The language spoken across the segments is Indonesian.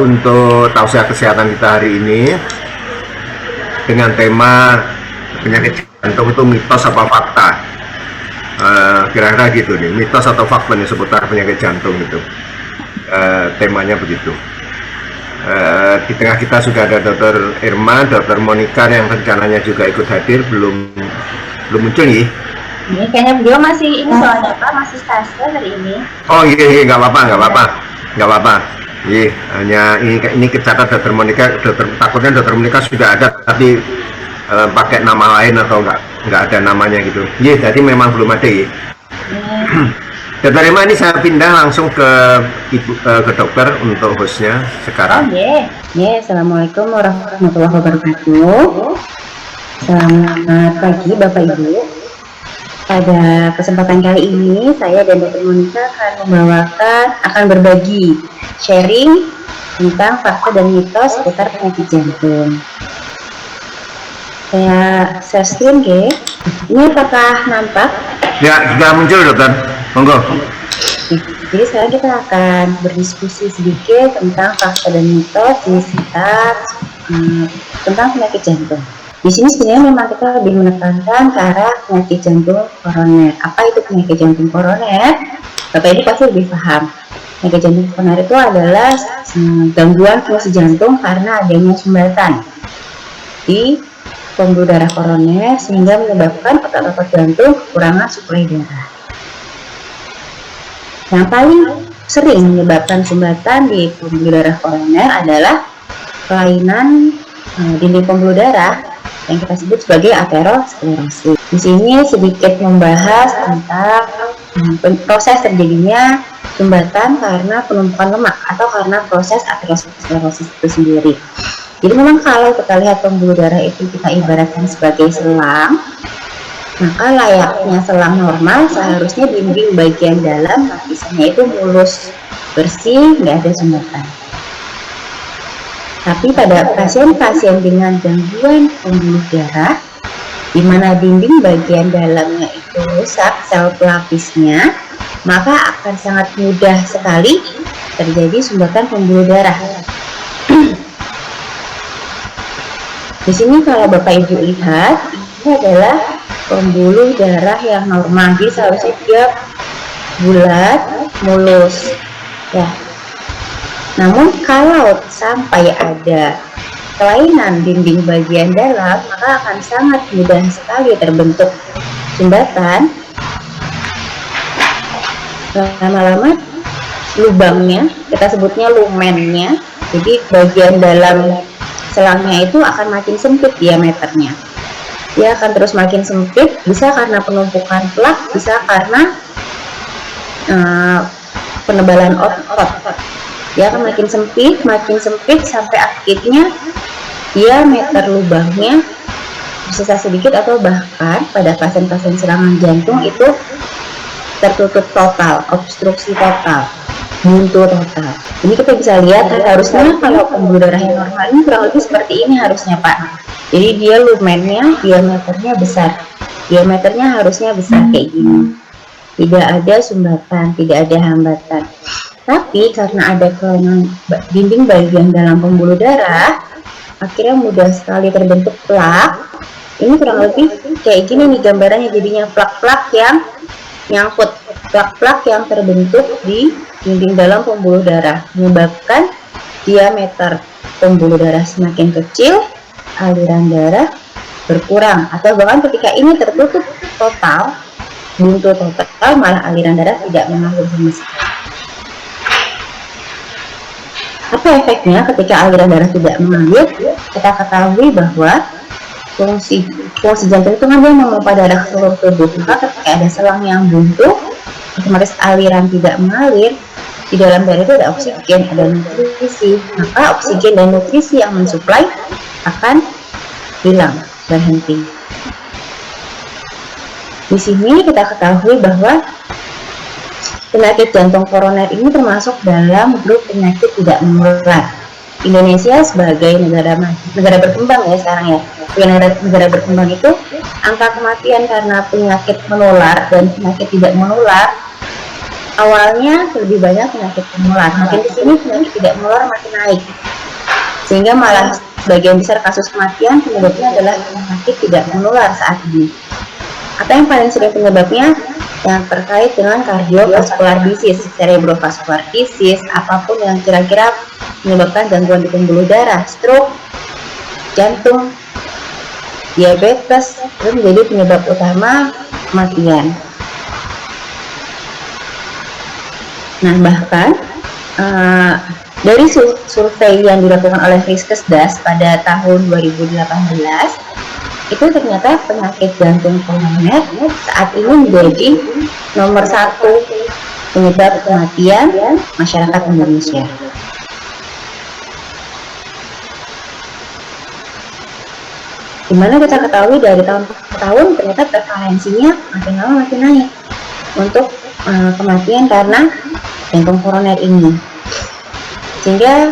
untuk tausiah kesehatan kita hari ini dengan tema penyakit jantung itu mitos apa fakta. Kira-kira gitu nih, mitos atau fakta nih seputar penyakit jantung itu. Temanya begitu. Di tengah kita sudah ada Dr. Irma, Dr. Monica yang rencananya juga ikut hadir, belum muncul nih. Ini kayaknya beliau masih ini soalnya Pak, masih stase hari ini. Oh iya, nggak apa-apa. Iya, hanya ini kecatat Dr. Monica, takutnya Dr. Monica sudah ada tapi pakai nama lain atau nggak ada namanya gitu. Iya, jadi memang belum ada ya. Dr. Irma, ini saya pindah langsung ke ke dokter untuk hostnya sekarang. Oh iya. Assalamualaikum warahmatullahi wabarakatuh. Selamat pagi Bapak Ibu. Pada kesempatan kali ini saya dan Dr. Monica akan berbagi sharing tentang fakta dan mitos seputar penyakit jantung. Saya share screen ya. Ini apakah nampak? Ya, sudah muncul dokter. Monggo. Jadi sekarang kita akan berdiskusi sedikit tentang fakta dan mitos di sekitar tentang penyakit jantung. Di sini sebenarnya memang kita lebih menekankan ke arah penyakit jantung koroner. Apa itu penyakit jantung koroner? Bapak ini pasti lebih paham. Penyakit jantung koroner itu adalah gangguan fungsi jantung karena adanya sumbatan di pembuluh darah koroner sehingga menyebabkan otot-otot jantung kekurangan suplai darah. Yang paling sering menyebabkan sumbatan di pembuluh darah koroner adalah kelainan dinding pembuluh darah yang kita sebut sebagai aterosklerosis. Di sini sedikit membahas tentang proses terjadinya sumbatan karena penumpukan lemak atau karena proses aterosklerosis itu sendiri. Jadi memang kalau kita lihat pembuluh darah itu kita ibaratkan sebagai selang, maka layaknya selang normal seharusnya dinding bagian dalam lapisannya itu mulus, bersih, nggak ada sumbatan. Tapi pada pasien-pasien dengan gangguan pembuluh darah, di mana dinding bagian dalamnya itu rusak sel pelapisnya, maka akan sangat mudah sekali terjadi sumbatan pembuluh darah. Di sini kalau Bapak Ibu lihat, ini adalah pembuluh darah yang normal, jadi seharusnya dia bulat, mulus, ya. Namun kalau sampai ada kelainan dinding bagian dalam, maka akan sangat mudah sekali terbentuk sumbatan. Lama-lama lubangnya, kita sebutnya lumennya, jadi bagian dalam selangnya itu akan makin sempit diameternya. Dia akan terus makin sempit, bisa karena penumpukan plak, bisa karena penebalan otot. Dia akan makin sempit sampai akhirnya diameter lubangnya bersisa sedikit atau bahkan pada pasien-pasien serangan jantung itu tertutup total, obstruksi total, buntu total. Ini kita bisa lihat harusnya kalau pembuluh darah yang normal ini kurang lebih seperti ini harusnya Pak. Jadi dia lumennya diameternya besar, diameternya harusnya besar kayak gini. Tidak ada sumbatan, tidak ada hambatan. Tapi karena ada kelainan dinding bagian dalam pembuluh darah, akhirnya mudah sekali terbentuk plak. Ini kurang lebih kayak gini nih gambarannya, jadinya plak-plak yang nyangkut, plak-plak yang terbentuk di dinding dalam pembuluh darah, menyebabkan diameter pembuluh darah semakin kecil, aliran darah berkurang, atau bahkan ketika ini tertutup total, buntu total, malah aliran darah tidak mengalir sama sekali. Apa efeknya ketika aliran darah tidak mengalir? Kita ketahui bahwa fungsi jantung itu kan dia memompa darah ke seluruh tubuh. Maka ketika ada selang yang buntu, otomatis aliran tidak mengalir, di dalam darah itu ada oksigen, ada nutrisi. Maka oksigen dan nutrisi yang mensuplai akan hilang, berhenti. Di sini kita ketahui bahwa penyakit jantung koroner ini termasuk dalam grup penyakit tidak menular. Indonesia sebagai negara berkembang ya sekarang ya. Negara berkembang itu angka kematian karena penyakit menular dan penyakit tidak menular awalnya lebih banyak penyakit menular, makin kesini penyakit tidak menular makin naik, sehingga malah sebagian besar kasus kematian penyebabnya adalah penyakit tidak menular saat ini. Apa yang paling sering penyebabnya? Yang terkait dengan cardiovascular disease, cerebrovascular disease, apapun yang kira-kira menyebabkan gangguan di pembuluh darah, stroke, jantung, diabetes, itu menjadi penyebab utama kematian. Nah, bahkan dari survei yang dilakukan oleh Riskesdas pada tahun 2018, itu ternyata penyakit jantung koroner saat ini menjadi nomor 1 penyebab kematian masyarakat Indonesia. Dimana kita ketahui dari tahun ke tahun ternyata prevalensinya makin lama makin naik untuk kematian karena jantung koroner ini, sehingga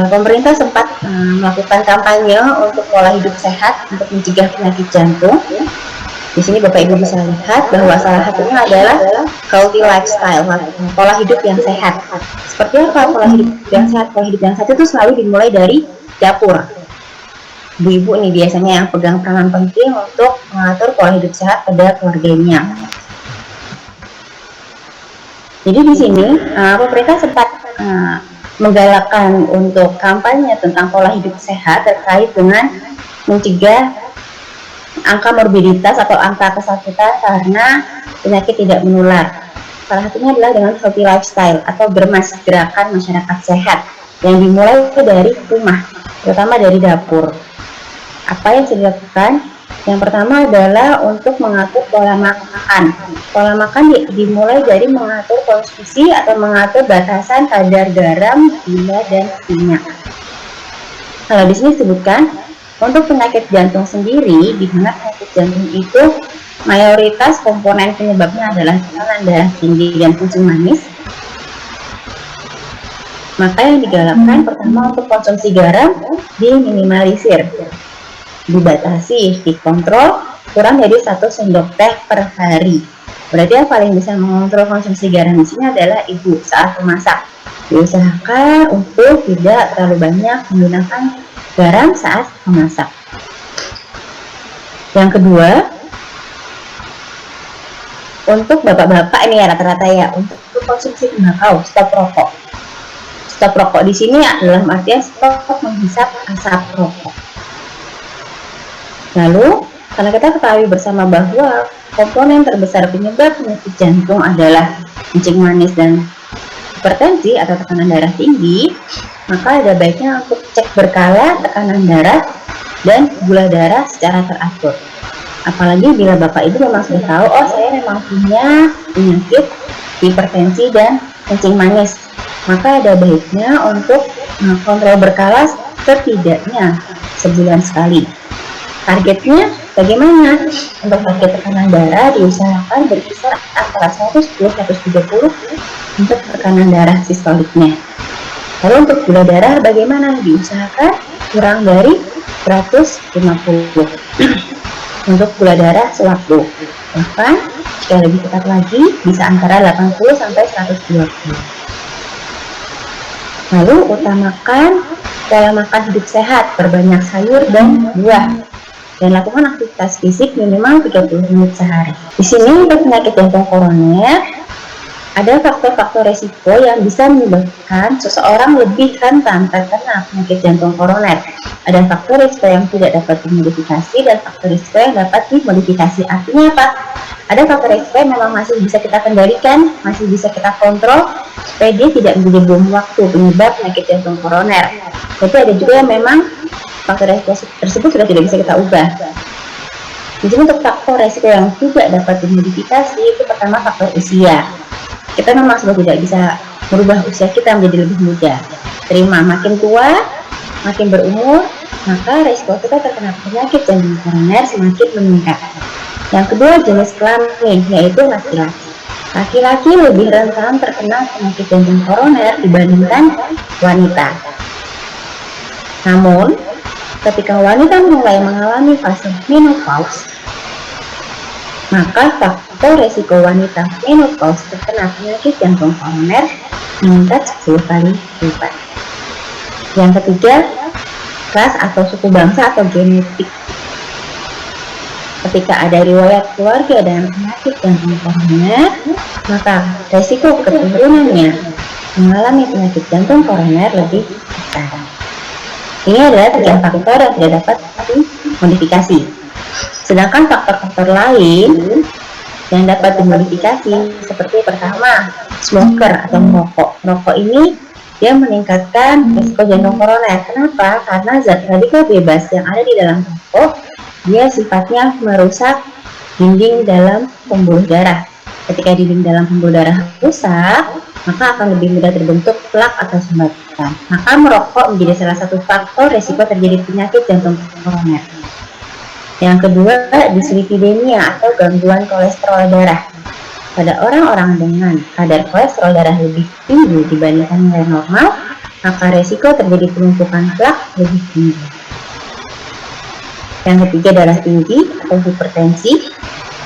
pemerintah sempat melakukan kampanye untuk pola hidup sehat untuk mencegah penyakit jantung. Di sini Bapak Ibu bisa lihat bahwa salah satunya adalah healthy lifestyle, pola hidup yang sehat. Seperti apa pola hidup yang sehat? Pola hidup yang sehat itu selalu dimulai dari dapur. Ibu-ibu nih biasanya yang pegang peranan penting untuk mengatur pola hidup sehat pada keluarganya. Jadi di sini pemerintah sempat menggalakkan untuk kampanye tentang pola hidup sehat terkait dengan mencegah angka morbiditas atau angka kesakitan karena penyakit tidak menular. Salah satunya adalah dengan healthy lifestyle atau bermas, gerakan masyarakat sehat yang dimulai dari rumah, terutama dari dapur. Apa yang sudah dilakukan? Yang pertama adalah untuk mengatur pola makan. Pola makan dimulai dari mengatur konsumsi atau mengatur batasan kadar garam, gula, dan minyak. Kalau di sini disebutkan untuk penyakit jantung sendiri, di mana penyakit jantung itu mayoritas komponen penyebabnya adalah tekanan darah tinggi dan kencing manis. Maka yang digalakkan pertama untuk konsumsi garam diminimalisir, dibatasi, dikontrol kurang dari 1 sendok teh per hari. Berarti yang paling bisa mengontrol konsumsi garam di sini adalah ibu saat memasak. Diusahakan untuk tidak terlalu banyak menggunakan garam saat memasak. Yang kedua, untuk bapak-bapak ini ya rata-rata ya, untuk konsumsi tembakau, stop rokok. Stop rokok di sini dalam artian stop menghisap asap rokok. Lalu, karena kita ketahui bersama bahwa komponen terbesar penyebab penyakit jantung adalah kencing manis dan hipertensi atau tekanan darah tinggi, maka ada baiknya untuk cek berkala tekanan darah dan gula darah secara teratur. Apalagi bila Bapak Ibu memang sudah tahu, oh saya memang punya penyakit hipertensi dan kencing manis, maka ada baiknya untuk kontrol berkala setidaknya sebulan sekali. Targetnya bagaimana? Untuk target tekanan darah diusahakan berkisar antara 110-130 untuk tekanan darah sistoliknya. Lalu untuk gula darah bagaimana? Diusahakan kurang dari 150 untuk gula darah sewaktu. Bahkan jika lebih ketat lagi bisa antara 80-120. Lalu utamakan pola makan hidup sehat, perbanyak sayur dan buah, dan lakukan aktivitas fisik minimal 30 menit sehari. Di sini untuk penyakit jantung koroner ada faktor-faktor resiko yang bisa menyebabkan seseorang lebih rentan terkena penyakit jantung koroner. Ada faktor risiko yang tidak dapat dimodifikasi dan faktor risiko yang dapat dimodifikasi. Artinya apa? Ada faktor risiko yang memang masih bisa kita kendalikan, masih bisa kita kontrol supaya dia tidak menjadi bom waktu penyebab penyakit jantung koroner. Tapi ada juga yang memang faktor resiko tersebut sudah tidak bisa kita ubah. Jadi untuk faktor resiko yang tidak dapat dimodifikasi itu pertama faktor usia. Kita memang sudah tidak bisa merubah usia kita menjadi lebih muda. Terima, makin tua, makin berumur, maka resiko kita terkena penyakit jantung koroner semakin meningkat. Yang kedua jenis kelamin, yaitu laki-laki. Laki-laki lebih rentan terkena penyakit jantung koroner dibandingkan wanita. Namun, ketika wanita mulai mengalami fase menopause, maka faktor resiko wanita menopause terkena penyakit jantung koroner meningkat 10 kali lipat. Yang ketiga, ras atau suku bangsa atau genetik. Ketika ada riwayat keluarga dengan penyakit jantung koroner, maka resiko keturunannya mengalami penyakit jantung koroner lebih besar. Ini adalah 3 faktor yang tidak dapat dimodifikasi. Sedangkan faktor-faktor lain yang dapat dimodifikasi seperti pertama, smoker atau merokok. Merokok ini dia meningkatkan risiko jantung koroner. Kenapa? Karena zat radikal bebas yang ada di dalam rokok dia sifatnya merusak dinding dalam pembuluh darah. Ketika dinding dalam pembuluh darah rusak, maka akan lebih mudah terbentuk plak atau sumbatan. Maka merokok menjadi salah satu faktor risiko terjadi penyakit jantung koroner. Yang kedua, dislipidemia atau gangguan kolesterol darah. Pada orang-orang dengan kadar kolesterol darah lebih tinggi dibandingkan nilai normal, maka resiko terjadi penumpukan plak lebih tinggi. Yang ketiga, darah tinggi atau hipertensi.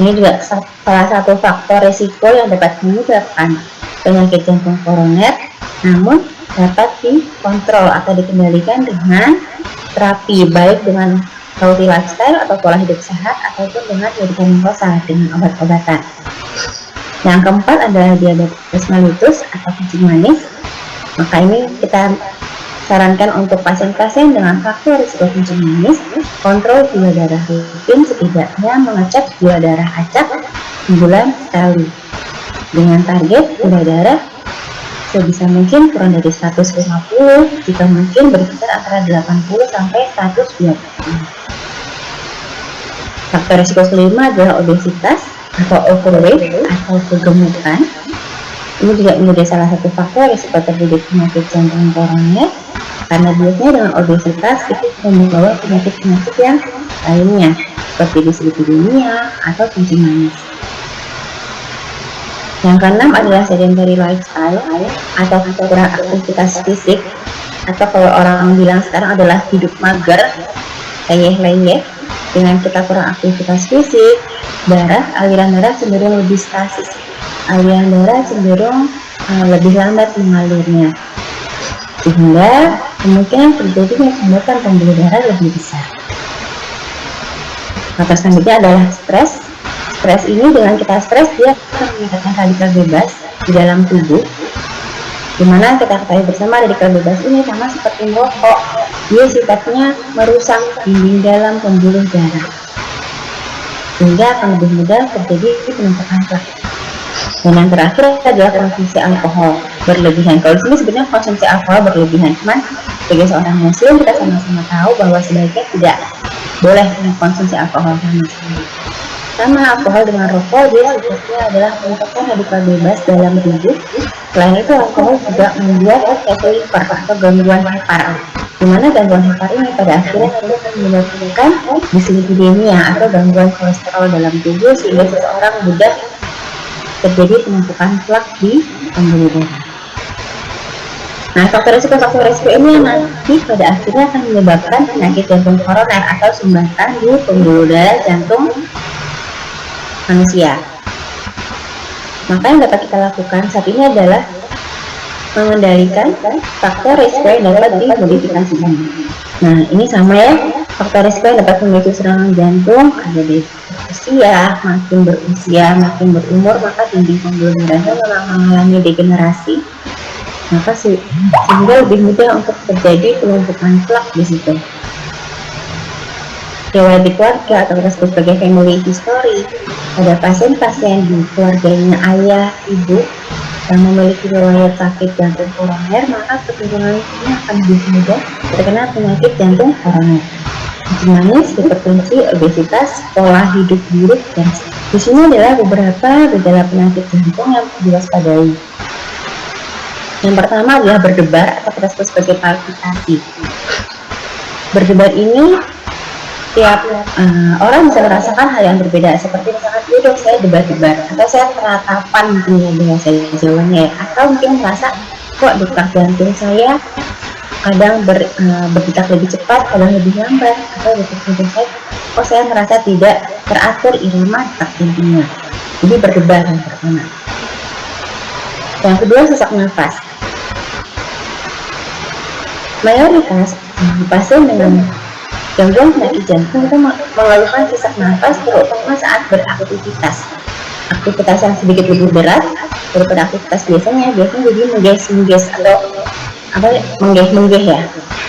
Ini juga salah satu faktor resiko yang dapat menyebabkan penyakit jantung koroner, namun dapat dikontrol atau dikendalikan dengan terapi, baik dengan healthy lifestyle atau pola hidup sehat ataupun dengan medikamentosa dengan obat-obatan. Yang keempat adalah diabetes mellitus atau kencing manis. Maka ini kita sarankan untuk pasien-pasien dengan faktor risiko kencing manis, kontrol gula darah rutin, setidaknya mengecek gula darah acak sebulan sekali dengan target gula darah sebisa mungkin kurang dari 150, jika mungkin berkisar antara 80 sampai 120. Faktor risiko kelima adalah obesitas atau overweight atau kegemukan. Ini juga menjadi salah satu faktor risiko terjadi penyakit jantung koroner, karena biasanya dengan obesitas itu membawa penyakit-penyakit yang lainnya seperti dislipidemia atau kencing manis. Yang keenam adalah sedentary lifestyle atau kurang aktivitas fisik, atau kalau orang bilang sekarang adalah hidup mager, leyeh-leyeh. Dengan kita kurang aktivitas fisik, aliran darah cenderung lebih stasis, aliran darah cenderung lebih lambat mengalirnya, sehingga kemungkinan terjadinya sumbatan pembuluh darah lebih besar. Faktor selanjutnya adalah stres. Stres ini, dengan kita stres, dia akan meningkatkan radikal bebas di dalam tubuh, dimana kita ketahui bersama radikal bebas ini sama seperti merokok, dia sifatnya merusak dinding dalam pembuluh darah, sehingga akan lebih mudah terjadi penumpukan plak. Dan yang terakhir adalah konsumsi alkohol berlebihan. Kalau di sini sebenarnya konsumsi alkohol berlebihan, cuman sebagai seorang muslim kita sama-sama tahu bahwa sebaiknya tidak boleh mengkonsumsi alkohol sama sekali. Sama alkohol dengan rokok, dia tujuannya adalah meningkatkan radikal bebas dalam tubuh. Selain itu, alkohol juga membuat fatty liver atau gangguan hepar, di mana gangguan hepar ini pada akhirnya akan menyebabkan dislipidemia atau gangguan kolesterol dalam tubuh, sehingga seseorang mudah terjadi penumpukan plak di pembuluh darah. Nah, faktor resiko ini yang nanti pada akhirnya akan menyebabkan penyakit jantung koroner atau sumbatan di pembuluh darah jantung manusia. Maka yang dapat kita lakukan saat ini adalah mengendalikan faktor risiko yang dapat dimodifikasi. Nah, ini sama ya, faktor risiko yang dapat memicu serangan jantung ada di usia, makin berumur, maka dinding pembuluh darahnya memang mengalami degenerasi, maka sehingga lebih mudah untuk terjadi penumpukan plak di situ. Riwayat di keluarga atau kita sebut sebagai family history, ada pasien-pasien di keluarganya ayah, ibu yang memiliki riwayat sakit jantung koroner, maka keturunannya akan lebih mudah terkena penyakit jantung koroner. Kencing manis, hipertensi, obesitas, pola hidup buruk, dan di sini adalah beberapa gejala penyakit jantung yang diwaspadai. Yang pertama adalah berdebar atau kita sebut sebagai palpitasi. Berdebar ini tiap orang bisa merasakan hal yang berbeda, seperti misalkan, dok saya debar-debar, atau saya teratapan mungkin ya bahasa Jawanya, atau mungkin merasa kok detak jantung saya kadang berdetak lebih cepat, kadang lebih lambat, atau detak jantung saya kok saya merasa tidak teratur irama detak jantungnya. Jadi berdebar yang pertama. Yang kedua, sesak nafas. Mayoritas pasien dengan gangguan penyakit jantung itu mengeluhkan sesak nafas terutama saat beraktivitas. Aktivitas yang sedikit lebih berat daripada aktivitas biasanya jadi mengges atau menggeh ya,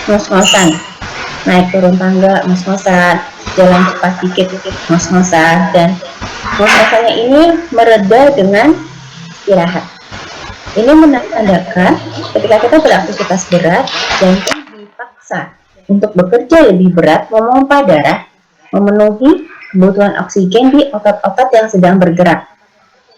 ngos-ngosan, naik turun tangga ngos-ngosan, jalan cepat dikit ngos-ngosan, dan ngos-ngosannya ini mereda dengan istirahat. Ini menandakan ketika kita beraktivitas berat, jantung dipaksa untuk bekerja lebih berat, memompa darah, memenuhi kebutuhan oksigen di otot-otot yang sedang bergerak.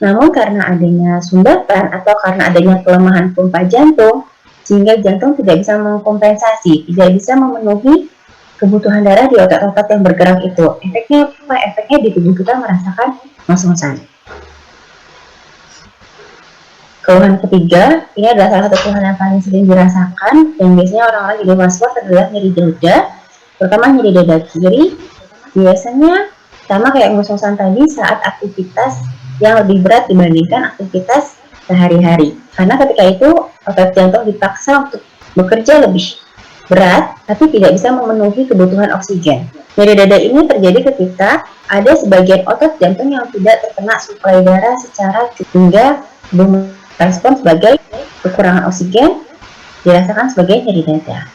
Namun karena adanya sumbatan atau karena adanya kelemahan pompa jantung, sehingga jantung tidak bisa mengkompensasi, tidak bisa memenuhi kebutuhan darah di otot-otot yang bergerak itu. Efeknya apa? Efeknya di tubuh kita merasakan ngos-ngosan. Keluhan ketiga, ini adalah salah satu keluhan yang paling sering dirasakan dan biasanya orang-orang jadi was-was adalah nyeri dada, terutama nyeri dada kiri. Biasanya sama kayak ngos-ngosan tadi saat aktivitas yang lebih berat dibandingkan aktivitas sehari-hari. Karena ketika itu otot jantung dipaksa untuk bekerja lebih berat, tapi tidak bisa memenuhi kebutuhan oksigen. Nyeri dada ini terjadi ketika ada sebagian otot jantung yang tidak terkena suplai darah secara cukup hingga respon sebagai kekurangan oksigen dirasakan sebagai nyeri dada.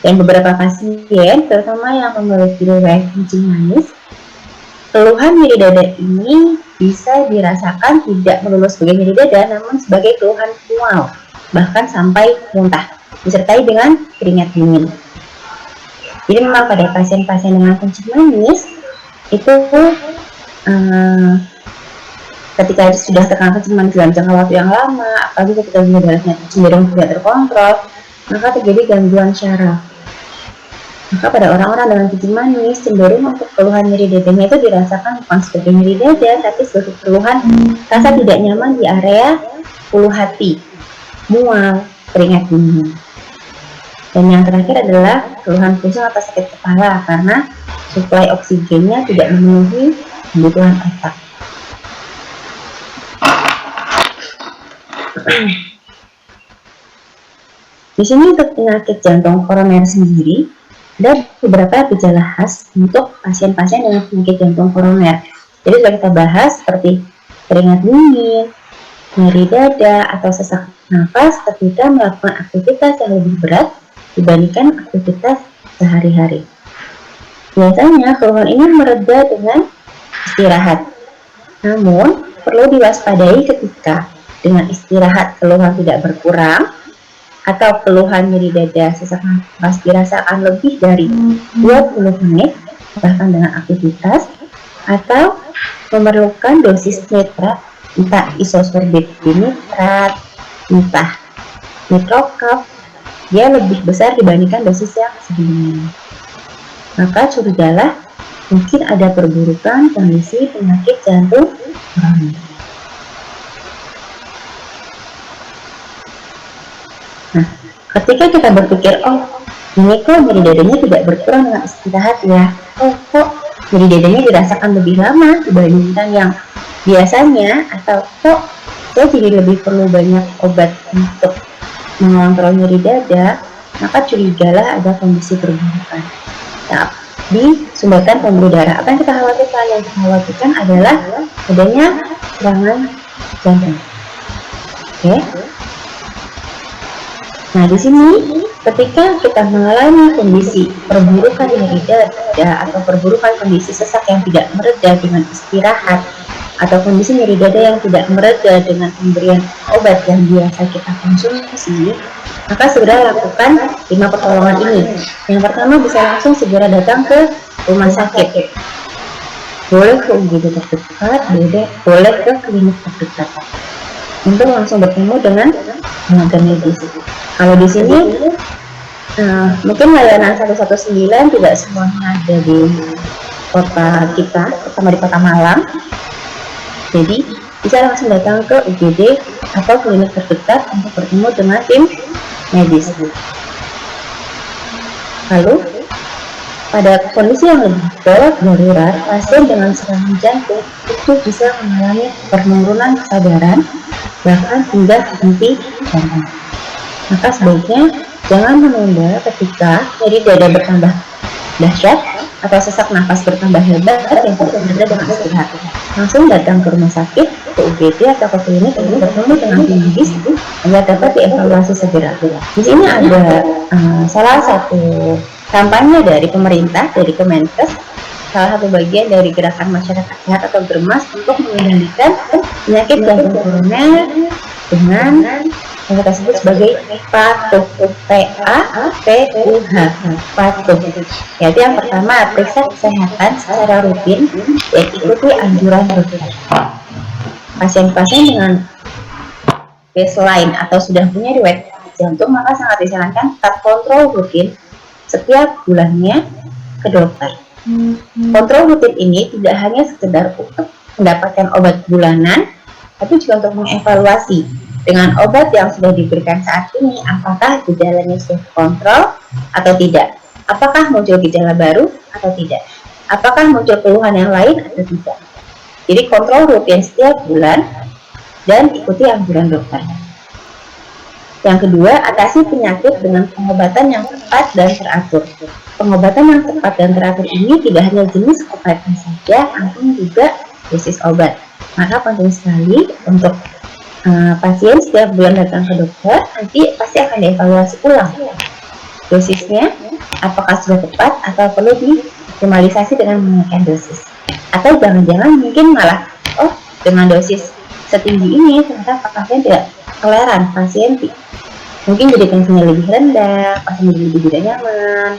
Dan beberapa pasien, terutama yang memiliki riwayat kencing manis, keluhan nyeri dada ini bisa dirasakan tidak melulu sebagai nyeri dada, namun sebagai keluhan mual, bahkan sampai muntah, disertai dengan keringat dingin. Jadi memang pada pasien-pasien dengan kencing manis itu ketika sudah terkena kencing manis dalam jangka waktu yang lama, apalagi ketika gula darahnya cenderung tidak terkontrol, maka terjadi gangguan syaraf. Maka pada orang-orang dengan kencing manis cenderung untuk keluhan nyeri dadanya itu dirasakan bukan sebagai nyeri dada, tapi sebagai keluhan rasa tidak nyaman di area ulu hati, mual, keringat dingin. Dan yang terakhir adalah keluhan pusing atau sakit kepala karena suplai oksigennya tidak memenuhi kebutuhan otak. Di sini untuk penyakit jantung koroner sendiri ada beberapa gejala khas untuk pasien-pasien dengan penyakit jantung koroner. Jadi sudah kita bahas seperti keringat dingin, nyeri dada atau sesak nafas ketika melakukan aktivitas yang lebih berat dibandingkan aktivitas sehari-hari. Biasanya keluhan ini mereda dengan istirahat. Namun perlu diwaspadai ketika dengan istirahat keluhan tidak berkurang atau keluhan nyeri dada sesak nafas dirasakan lebih dari 20 menit bahkan dengan aktivitas, atau memerlukan dosis nitrat entah isosorbit nitrat, entah nitrokap, dia lebih besar dibandingkan dosis yang sebelumnya. Maka curigalah mungkin ada perburukan kondisi penyakit jantung koroner. Nah, ketika kita berpikir, oh ini kok nyeri dadanya tidak berkurang dengan istirahat ya, oh kok nyeri dadanya dirasakan lebih lama dibandingkan yang biasanya, atau kok saya jadi lebih perlu banyak obat untuk mengontrol nyeri dada, maka curigalah ada kondisi perburukan. Nah, di sumbatan pembuluh darah, apa yang kita khawatirkan? Yang kita khawatirkan adalah adanya serangan jantung. Oke. Nah, di sini ketika kita mengalami kondisi perburukan nyeri dada atau perburukan kondisi sesak yang tidak mereda dengan istirahat, atau kondisi nyeri dada yang tidak mereda dengan pemberian obat yang biasa kita konsumsi, maka segera lakukan 5 pertolongan ini. Yang pertama, bisa langsung segera datang ke rumah sakit. Boleh ke UGD terdekat, boleh ke klinik terdekat untuk langsung bertemu dengan tenaga medis. Kalau di sini mungkin layanan 119 tidak semuanya ada di kota kita, terutama di kota Malang. Jadi bisa langsung datang ke UGD atau klinik terdekat untuk bertemu dengan tim medis. Lalu pada kondisi yang lebih gawat darurat, pasien dengan serangan jantung itu bisa mengalami penurunan kesadaran, bahkan hingga henti jantung. Maka sebaiknya jangan menunda ketika nyeri dada bertambah dahsyat atau sesak napas bertambah hebat yang tidak berbeda dengan istirahat. Langsung datang ke rumah sakit, ke UGD atau ke klinik untuk bertemu dengan tim medis agar dapat dievaluasi segera. Di sini ada salah satu kampanye dari pemerintah, dari Kemenkes, salah satu bagian dari gerakan masyarakat sehat atau GERMAS untuk mengendalikan penyakit jantung koroner dengan yang kita sebut sebagai patuh, PATUH, patuh. Yaitu yang pertama, periksa kesehatan secara rutin dan ikuti anjuran dokter. Pasien-pasien dengan baseline atau sudah punya riwayat jantung maka sangat disarankan tetap kontrol rutin setiap bulannya ke dokter. Kontrol rutin ini tidak hanya sekedar untuk mendapatkan obat bulanan, tapi juga untuk mengevaluasi dengan obat yang sudah diberikan saat ini, apakah gejalanya sudah kontrol atau tidak, apakah muncul gejala baru atau tidak, apakah muncul keluhan yang lain atau tidak. Jadi kontrol rutin setiap bulan dan ikuti anjuran dokter. Yang kedua, atasi penyakit dengan pengobatan yang tepat dan teratur. Pengobatan yang tepat dan teratur ini tidak hanya jenis obatnya saja, namun juga dosis obat. Maka penting sekali untuk pasien setiap bulan datang ke dokter, nanti pasti akan dievaluasi ulang dosisnya, apakah sudah tepat atau perlu dioptimalisasi dengan menaikkan dosis. Atau jangan-jangan mungkin malah, dengan dosis setinggi ini ternyata pasien tidak toleran, pasien mungkin jadi tensinya lebih rendah, pasien jadi lebih tidak nyaman,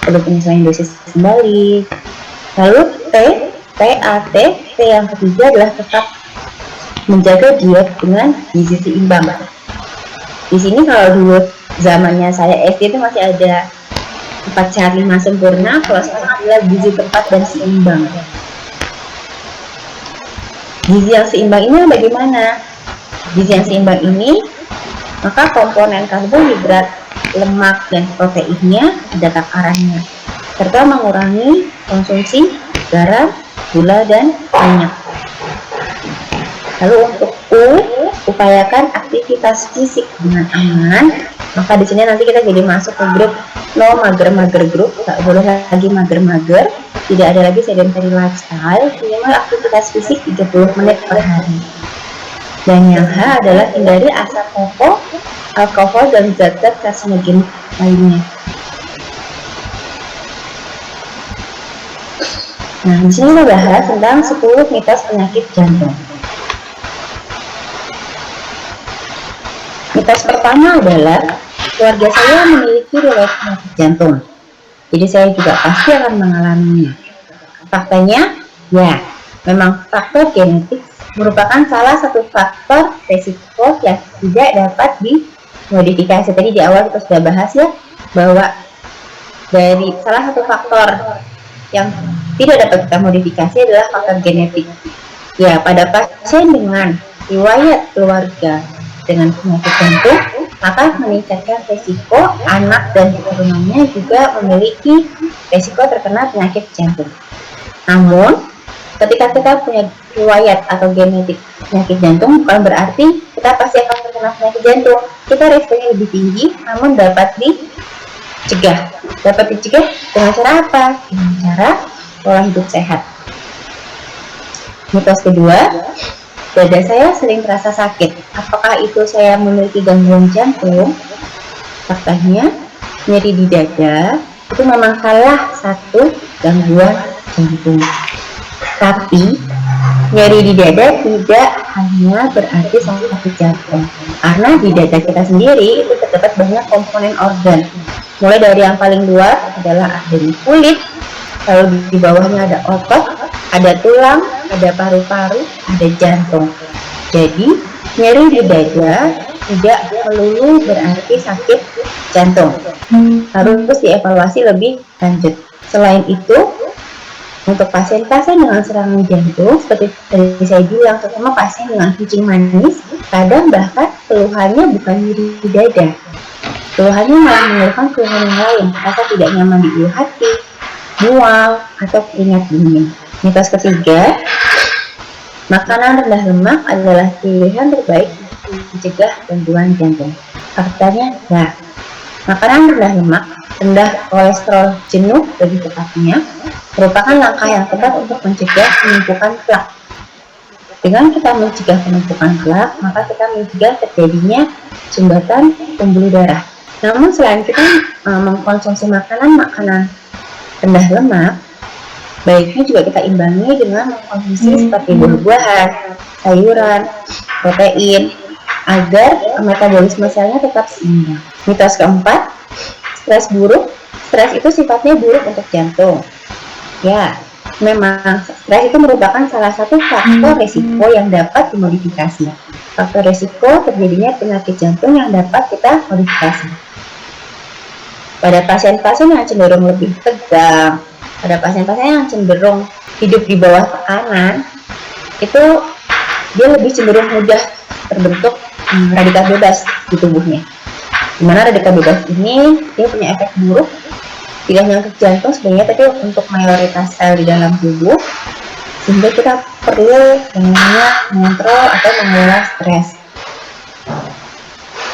perlu penyesuaian dosis kembali. Lalu T yang ketiga adalah tetap menjaga diet dengan gizi seimbang. Di sini kalau dulu zamannya saya SD itu masih ada 4 sehat 5 sempurna, kalau sekarang adalah gizi tepat dan seimbang. Gizi yang seimbang ini bagaimana? Gizi yang seimbang ini, maka komponen karbohidrat, lemak, dan proteinnya ada takarannya, serta mengurangi konsumsi garam, gula, dan minyak. Lalu untuk upayakan aktivitas fisik dengan aman. Maka di sini nanti kita jadi masuk ke grup no mager-mager grup, nggak boleh lagi mager-mager, tidak ada lagi sedentary lifestyle, minimal aktivitas fisik 30 menit per hari. Dan yang H adalah hindari asap rokok, alkohol, dan zat-zat karsinogen lainnya. Nah, di sini kita bahas tentang 10 mitos penyakit jantung. Mitos pertama adalah keluarga saya memiliki riwayat penyakit jantung, jadi saya juga pasti akan mengalaminya. Faktanya, ya, memang faktor genetik merupakan salah satu faktor resiko yang tidak dapat dimodifikasi. Tadi di awal kita sudah bahas ya, bahwa dari salah satu faktor yang tidak dapat kita modifikasi adalah faktor genetik. Ya, pada pasien dengan riwayat keluarga dengan penyakit jantung, maka meningkatkan resiko anak dan keturunannya juga memiliki resiko terkena penyakit jantung. Namun, ketika kita punya riwayat atau genetik penyakit jantung, bukan berarti kita pasti akan terkena penyakit jantung. Kita resikonya lebih tinggi, namun dapat dicegah. Dapat dicegah dengan cara apa? Dengan cara pola hidup sehat. Mitos kedua, dada saya sering terasa sakit. Apakah itu saya memiliki gangguan jantung? Faktanya, nyeri di dada itu memang salah satu gangguan jantung. Tapi, nyeri di dada tidak hanya berarti sakit jantung. Karena di dada kita sendiri itu terdapat banyak komponen organ. Mulai dari yang paling luar adalah ada di kulit, lalu di bawahnya ada otot, ada tulang, ada paru-paru, ada jantung. Jadi, nyeri di dada tidak melulu berarti sakit jantung. Harus dievaluasi lebih lanjut. Selain itu, untuk pasien-pasien dengan serangan jantung, seperti tadi saya bilang, terutama pasien dengan kencing manis, kadang bahkan keluhannya bukan nyeri di dada. Keluhannya malah mengeluhkan keluhan yang lain, rasa tidak nyaman di ulu hati, mual, atau keringat dingin. Mitos ketiga, makanan rendah lemak adalah pilihan terbaik untuk mencegah gangguan jantung. Faktanya, ya, makanan rendah lemak, rendah kolesterol jenuh lebih tepatnya, merupakan langkah yang tepat untuk mencegah penumpukan plak. Dengan kita mencegah penumpukan plak, maka kita mencegah terjadinya sumbatan pembuluh darah. Namun selain kita mengkonsumsi makanan rendah lemak, baiknya juga kita imbangi dengan mengkonsumsi seperti buah-buahan, sayuran, protein, agar metabolisme selnya tetap seimbang. Mitos keempat, stres buruk. Stres itu sifatnya buruk untuk jantung. Ya, memang stres itu merupakan salah satu faktor risiko yang dapat dimodifikasi. Faktor risiko terjadinya penyakit jantung yang dapat kita modifikasi. Pada pasien-pasien yang cenderung lebih tegang, pada pasien-pasien yang cenderung hidup di bawah tekanan, itu dia lebih cenderung mudah terbentuk radikal bebas di tubuhnya. Dimana radikal bebas ini dia punya efek buruk tidak hanya untuk jantung sebenarnya, tapi untuk mayoritas sel di dalam tubuh, sehingga kita perlu yang namanya mengontrol atau mengelola stres.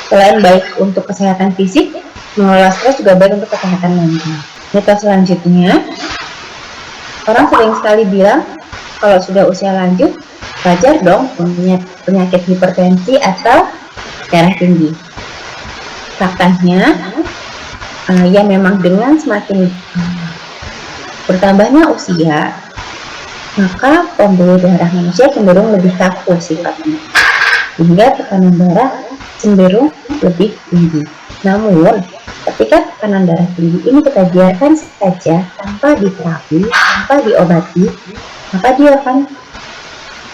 Selain baik untuk kesehatan fisik, mengelola stres juga baik untuk kesehatan mental. Mitos selanjutnya, orang sering sekali bilang kalau sudah usia lanjut, wajar dong punya penyakit hipertensi atau darah tinggi. Faktanya, ya memang dengan semakin bertambahnya usia, maka pembuluh darah manusia cenderung lebih kaku sifatnya, hingga tekanan darah cenderung lebih tinggi. Namun, ketika tekanan darah tinggi ini kita biarkan saja tanpa diterapi, tanpa diobati, maka dia akan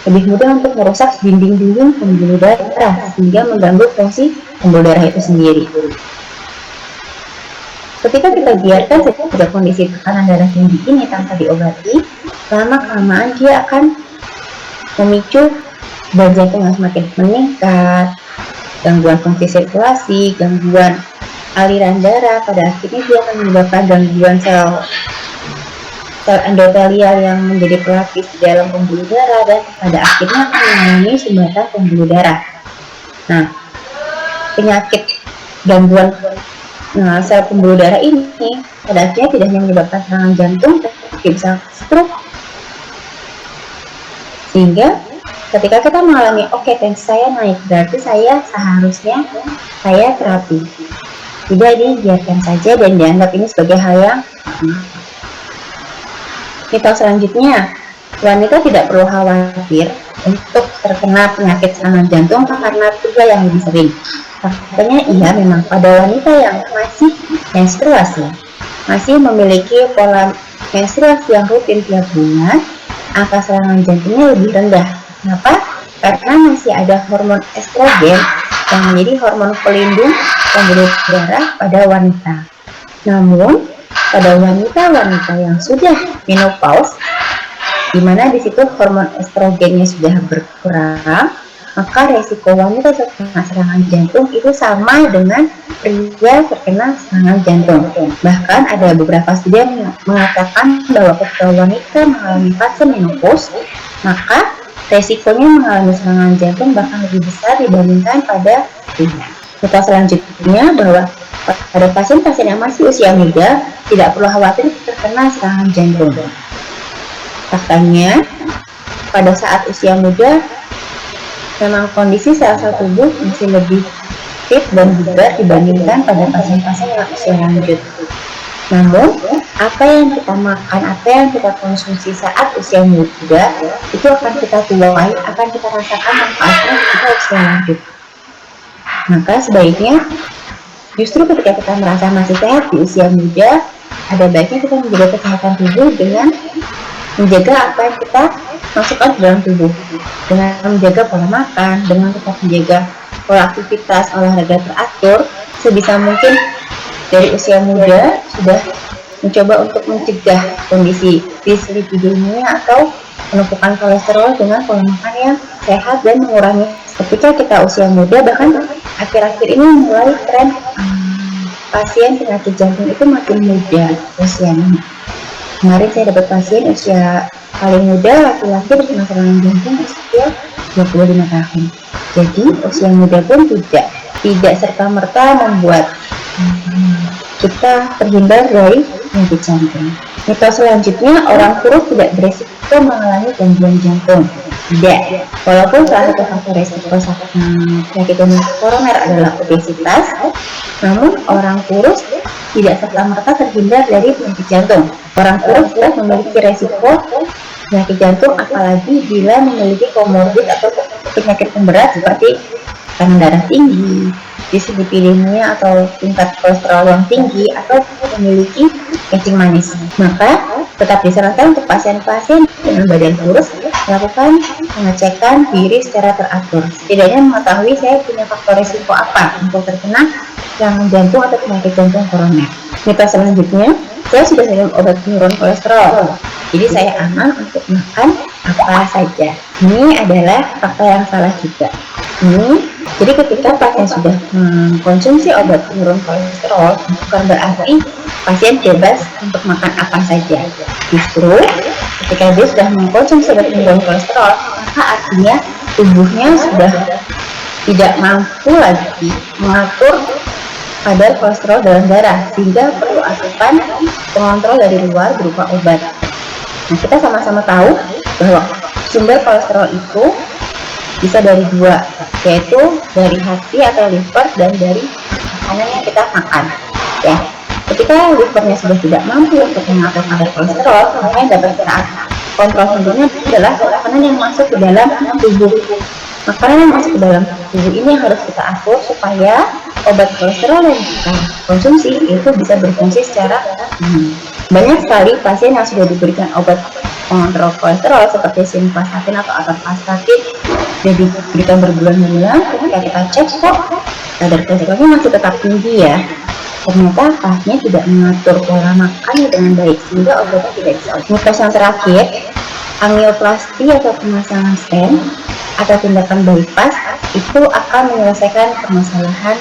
lebih mudah untuk merusak dinding-dinding pembuluh darah sehingga mengganggu fungsi pembuluh darah itu sendiri. Ketika kita biarkan saja kondisi tekanan darah tinggi ini tanpa diobati, lama-kelamaan dia akan memicu debar jantung yang semakin meningkat, gangguan fungsi sirkulasi, gangguan aliran darah, pada akhirnya dia akan menyebabkan gangguan sel endotelial yang menjadi pelapis di dalam pembuluh darah, dan pada akhirnya akan mengalami sumbatan pembuluh darah. Nah, penyakit gangguan sel pembuluh darah ini pada akhirnya tidak hanya menyebabkan serangan jantung, tapi bisa stroke. Sehingga ketika kita mengalami tensi saya naik, berarti saya seharusnya terapi. Tidak dibiarkan saja dan dianggap ini sebagai hal yang Mitos selanjutnya, wanita tidak perlu khawatir untuk terkena penyakit serangan jantung karena pria yang lebih sering. Faktanya iya, memang pada wanita yang masih menstruasi, masih memiliki pola menstruasi yang rutin tiap bulan, angka serangan jantungnya lebih rendah. Kenapa? Karena masih ada hormon estrogen yang menjadi hormon pelindung pembuluh darah pada wanita. Namun, pada wanita-wanita yang sudah menopause, di mana di situ hormon estrogennya sudah berkurang, maka resiko wanita terkena serangan jantung itu sama dengan pria terkena serangan jantung. Bahkan ada beberapa studi yang mengatakan bahwa ketika wanita mengalami fase menopause, maka resikonya mengalami serangan jantung bahkan lebih besar dibandingkan pada pria. Mitos selanjutnya bahwa pada pasien-pasien yang masih usia muda tidak perlu khawatir terkena serangan jantung. Faktanya, pada saat usia muda memang kondisi sel-sel tubuh masih lebih fit dan bugar dibandingkan pada pasien-pasien yang usia lanjut. Namun, apa yang kita makan, apa yang kita konsumsi saat usia muda, itu akan kita tuai, akan kita rasakan manfaatnya ketika usia lanjut. Maka sebaiknya, justru ketika kita merasa masih sehat di usia muda, ada baiknya kita menjaga kesehatan tubuh dengan menjaga apa yang kita masukkan ke dalam tubuh, dengan menjaga pola makan, dengan tetap menjaga pola aktivitas olahraga teratur. Sebisa mungkin dari usia muda sudah mencoba untuk mencegah kondisi dislipidemia atau penumpukan kolesterol dengan pola makan yang sehat dan mengurangi. Ketika kita usia muda, bahkan akhir-akhir ini mulai tren pasien penyakit jantung itu makin muda usianya. Kemarin saya dapat pasien usia paling muda laki-laki terkena serangan jantung usia 25 tahun. Jadi usia muda pun tidak serta-merta membuat kita terhindar dari penyakit jantung. Mitos selanjutnya, orang kurus tidak beresiko mengalami gangguan jantung. Tidak. Walaupun salah satu faktor resiko penyakit jantung koroner adalah obesitas, namun orang kurus tidak serta-merta terhindar dari penyakit jantung. Orang kurus tidak memiliki resiko penyakit jantung, apalagi bila memiliki komorbid atau penyakit pemberat seperti tekanan darah tinggi, dislipidemia atau tingkat kolesterol yang tinggi, atau memiliki kencing manis. Maka tetap disarankan untuk pasien-pasien dengan badan kurus melakukan pengecekan diri secara teratur. Setidaknya mengetahui saya punya faktor risiko apa untuk terkena serangan jantung atau penyakit jantung koroner. Mitos selanjutnya, saya sudah minum obat penurun kolesterol, jadi saya aman untuk makan apa saja. Ini adalah fakta yang salah juga. Jadi ketika pasien sudah mengkonsumsi obat penurun kolesterol, bukan berarti pasien bebas untuk makan apa saja. Justru ketika dia sudah mengkonsumsi obat penurun kolesterol, maka artinya tubuhnya sudah tidak mampu lagi mengatur kadar kolesterol dalam darah, sehingga perlu asupan pengontrol dari luar berupa obat. Nah, kita sama-sama tahu bahwa sumber kolesterol itu bisa dari dua, yaitu dari hati atau liver dan dari makanan yang kita makan. Ya, ketika livernya sudah tidak mampu untuk mengatur kadar kolesterol, maka yang dapat kita kontrol tentunya adalah makanan yang masuk ke dalam tubuh. Makanan yang masuk ke dalam tubuh ini harus kita atur supaya obat kolesterol yang kita konsumsi itu bisa berfungsi secara banyak sekali pasien yang sudah diberikan obat pengontrol kolesterol seperti simvastatin atau atorvastatin sudah diberikan berbulan-bulan, ketika kita cek kok kadar kolesterolnya masih tetap tinggi ya, ternyata pasien tidak mengatur pola makannya dengan baik sehingga obatnya tidak bisa. Mitos yang terakhir, angioplasti atau pemasangan stent atau tindakan bypass itu akan menyelesaikan permasalahan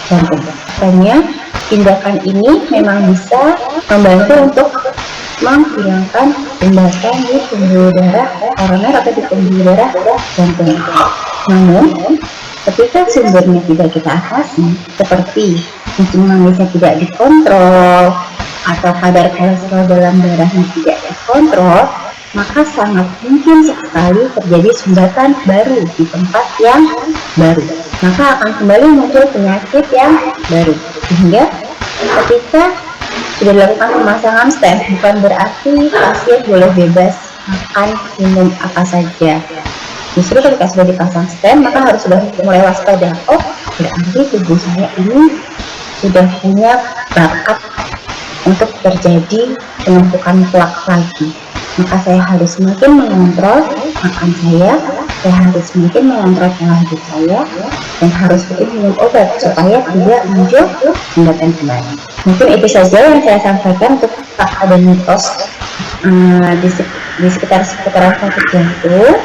jantung. Katanya tindakan ini memang bisa membantu untuk menghilangkan hambatan di pembuluh darah koroner atau di pembuluh darah jantung. Namun ketika sumbernya tidak kita atasi, seperti kencing manisnya tidak dikontrol atau kadar kolesterol dalam darahnya tidak dikontrol, maka sangat mungkin sekali terjadi sumbatan baru di tempat yang baru. Maka akan kembali muncul penyakit yang baru. Sehingga ketika sudah dilakukan pemasangan stent, bukan berarti pasien boleh bebas makan, minum apa saja. Justru ketika sudah dipasang stent, maka harus sudah mulai waspada. Oh, berarti tubuh saya ini sudah punya bakat untuk terjadi penumpukan plak lagi. Maka saya harus semakin mengontrol makan saya harus semakin mengontrol pola hidup saya, dan harus rutin minum obat supaya tidak muncul sumbatan kembali. Mungkin itu saja yang saya sampaikan untuk fakta dan mitos di sekitar seputaran sakit jantung.